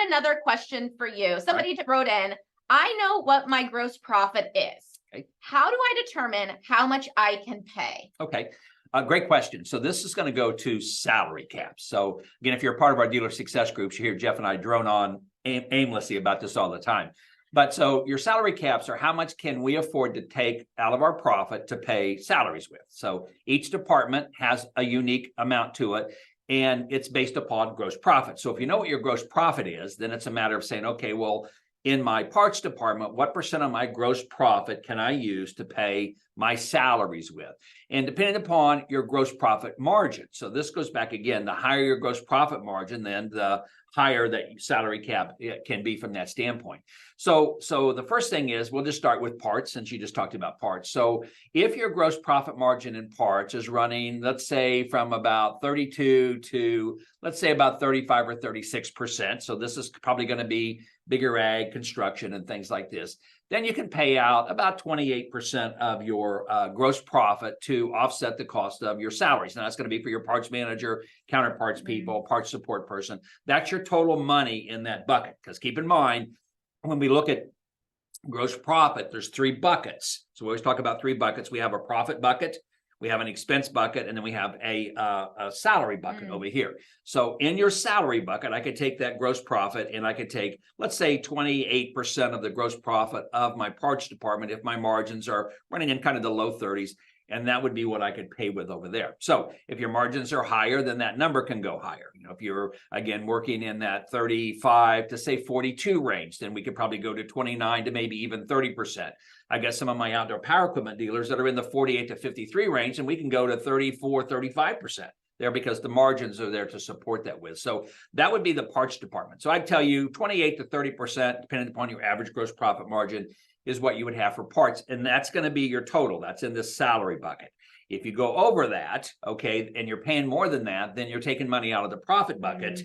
got another question for you. Somebody wrote in, I know what my gross profit is. Okay. How do I determine how much I can pay? Okay. Great question. So this is going to go to salary caps. So again, if you're a part of our dealer success groups, you hear Jeff and I drone on aimlessly about this all the time. But so your salary caps are how much can we afford to take out of our profit to pay salaries with. So each department has a unique amount to it, and it's based upon gross profit. So if you know what your gross profit is, then it's a matter of saying, okay, well, in my parts department, what percent of my gross profit can I use to pay my salaries with? And depending upon your gross profit margin. So this goes back again, the higher your gross profit margin, then the higher that salary cap can be from that standpoint. So the first thing is, we'll just start with parts, since you just talked about parts. So if your gross profit margin in parts is running, let's say from about 32 to, let's say about 35 or 36%. So this is probably going to be bigger ag, construction, and things like this. Then you can pay out about 28% of your gross profit to offset the cost of your salaries. Now that's going to be for your parts manager, counterparts people, parts support person. That's your total money in that bucket. Because keep in mind, when we look at gross profit, there's three buckets. So we always talk about three buckets. We have a profit bucket, we have an expense bucket, and then we have a salary bucket over here. So in your salary bucket, I could take that gross profit and I could take, let's say 28% of the gross profit of my parts department if my margins are running in kind of the low 30s. And that would be what I could pay with over there. So if your margins are higher, then that number can go higher. You know, if you're, again, working in that 35 to say 42 range, then we could probably go to 29 to maybe even 30%. I guess some of my outdoor power equipment dealers that are in the 48 to 53 range, and we can go to 34, 35% there because the margins are there to support that with. So that would be the parts department. So I'd tell you 28 to 30%, depending upon your average gross profit margin, is what you would have for parts. And that's going to be your total. That's in the salary bucket. If you go over that, okay, and you're paying more than that, then you're taking money out of the profit bucket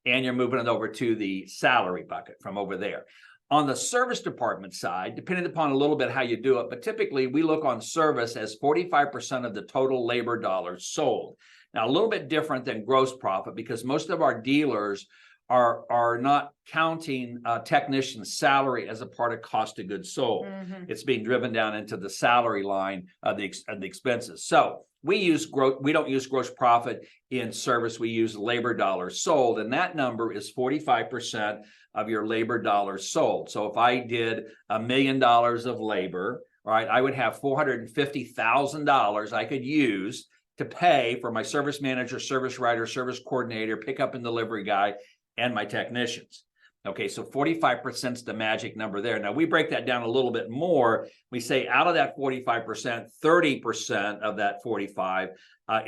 and you're moving it over to the salary bucket from over there. On the service department side, depending upon a little bit how you do it, but typically we look on service as 45% of the total labor dollars sold. Now, a little bit different than gross profit because most of our dealers are not counting technician's salary as a part of cost of goods sold. It's being driven down into the salary line of the expenses. So we don't use gross profit in service. We use labor dollars sold, and that number is 45% of your labor dollars sold. So if I did $1 million of labor, right, I would have $450,000 I could use to pay for my service manager, service writer, service coordinator, pickup and delivery guy, and my technicians. Okay, so 45% is the magic number there. Now we break that down a little bit more. We say out of that 45%, 30% of that 45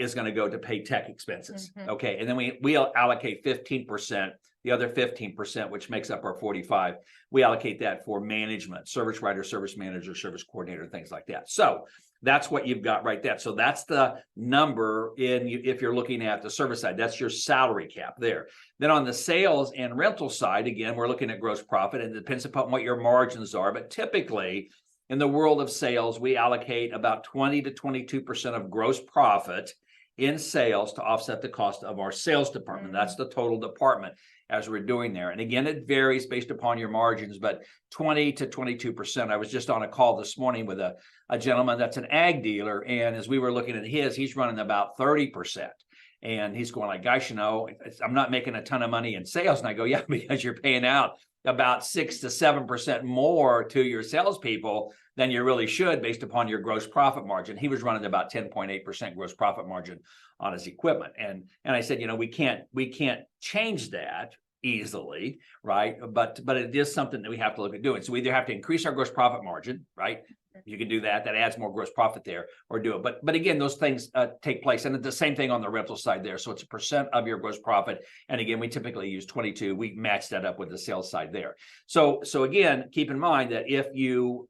is going to go to pay tech expenses. Okay, and then we allocate 15%, the other 15%, which makes up our 45, we allocate that for management, service writer, service manager, service coordinator, things like that. So that's what you've got right there. So that's the number if you're looking at the service side, that's your salary cap there. Then on the sales and rental side, again, we're looking at gross profit, and it depends upon what your margins are. But typically in the world of sales, we allocate about 20 to 22% of gross profit in sales to offset the cost of our sales department. That's the total department as we're doing there. And again, it varies based upon your margins, but 20 to 22%. I was just on a call this morning with a gentleman that's an ag dealer. And as we were looking at he's running about 30%. And he's going like, gosh, you know, I'm not making a ton of money in sales. And I go, yeah, because you're paying out about 6 to 7% more to your salespeople than you really should based upon your gross profit margin. He was running about 10.8% gross profit margin on his equipment. And I said, you know, we can't change that easily, right? But it is something that we have to look at doing. So we either have to increase our gross profit margin, right? You can do that. That adds more gross profit there, or do it. But again, those things take place. And the same thing on the rental side there. So it's a percent of your gross profit. And again, we typically use 22. We match that up with the sales side there. So again, keep in mind that if you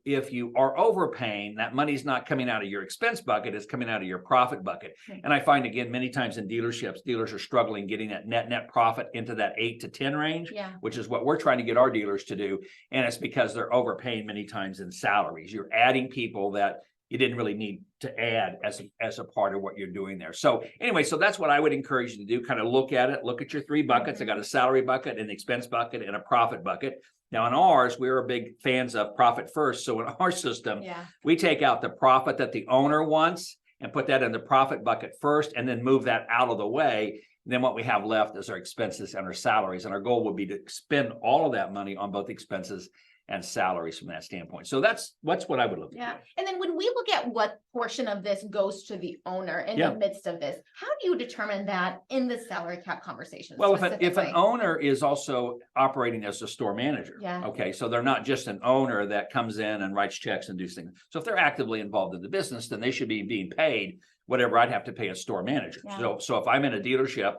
are overpaying, that money's not coming out of your expense bucket, it's coming out of your profit bucket. And I find, again, many times in dealerships, dealers are struggling getting that net profit into that 8 to 10 range, which is what we're trying to get our dealers to do. And it's because they're overpaying many times in salaries. You're adding people that you didn't really need to add as a part of what you're doing there. So anyway, so that's what I would encourage you to do. Kind of look at it, look at your three buckets. I got a salary bucket, an expense bucket, and a profit bucket. Now in ours, we're big fans of profit first. So in our system, Yeah. we take out the profit that the owner wants and put that in the profit bucket first, and then move that out of the way. And then what we have left is our expenses and our salaries. And our goal would be to spend all of that money on both expenses and salaries from that standpoint. So that's what I would look at. Yeah. And then when we look at what portion of this goes to the owner in Yeah. the midst of this, how do you determine that in the salary cap conversation? Well, if an specifically? owner is also operating as a store manager. Yeah. Okay, so they're not just an owner that comes in and writes checks and do things. So if they're actively involved in the business, then they should be being paid whatever I'd have to pay a store manager. Yeah. So if I'm in a dealership,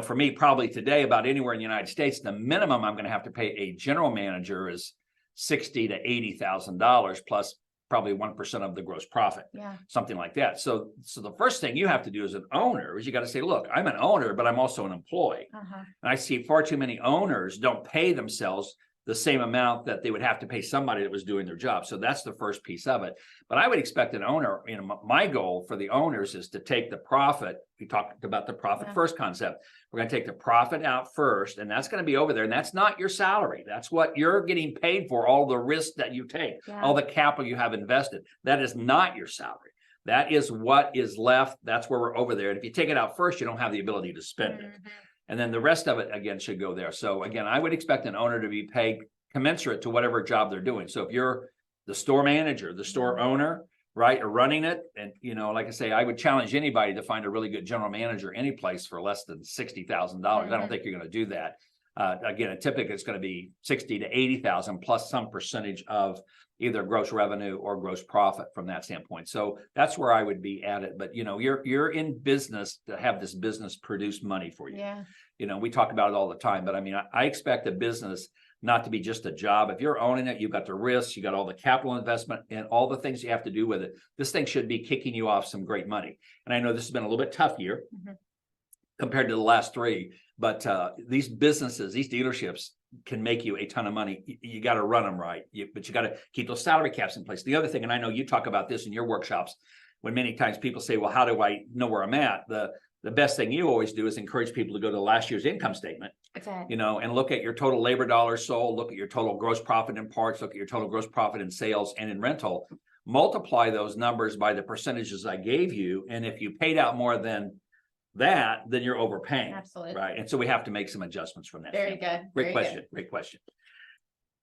for me, probably today, about anywhere in the United States, the minimum I'm going to have to pay a general manager is $60,000 to $80,000 plus probably 1% of the gross profit. Yeah. Something like that. So the first thing you have to do as an owner is you got to say, look, I'm an owner, but I'm also an employee. Uh-huh. And I see far too many owners don't pay themselves the same amount that they would have to pay somebody that was doing their job. So that's the first piece of it. But I would expect an owner, my goal for the owners is to take the profit. We talked about the profit Yeah. first concept. We're going to take the profit out first, and that's going to be over there. And that's not your salary. That's what you're getting paid for, all the risk that you take, Yeah. all the capital you have invested. That is not your salary. That is what is left. That's where we're over there. And if you take it out first, you don't have the ability to spend it. Mhm. And then the rest of it, again, should go there. So again, I would expect an owner to be paid commensurate to whatever job they're doing. So if you're the store manager, the store owner, right, or running it, and like I say, I would challenge anybody to find a really good general manager any place for less than $60,000. I don't Mhm. think you're going to do that. Again, typically it's going to be 60 to 80,000 plus some percentage of either gross revenue or gross profit from that standpoint. So that's where I would be at it. But you're in business to have this business produce money for you. Yeah. We talk about it all the time, but I mean, I expect a business not to be just a job. If you're owning it, you've got the risks, you got all the capital investment and all the things you have to do with it. This thing should be kicking you off some great money. And I know this has been a little bit tough year Mhm. compared to the last three, but these businesses, these dealerships can make you a ton of money. You got to run them right, but you got to keep those salary caps in place. The other thing, and I know you talk about this in your workshops, when many times people say, well, how do I know where I'm at? The best thing you always do is encourage people to go to last year's income statement, Okay. and look at your total labor dollars sold, look at your total gross profit in parts, look at your total gross profit in sales and in rental, multiply those numbers by the percentages I gave you. And if you paid out more than that, then you're overpaying. Absolutely. Right. And so we have to make some adjustments from that. Very standpoint. good. Great Very question. good. Great question.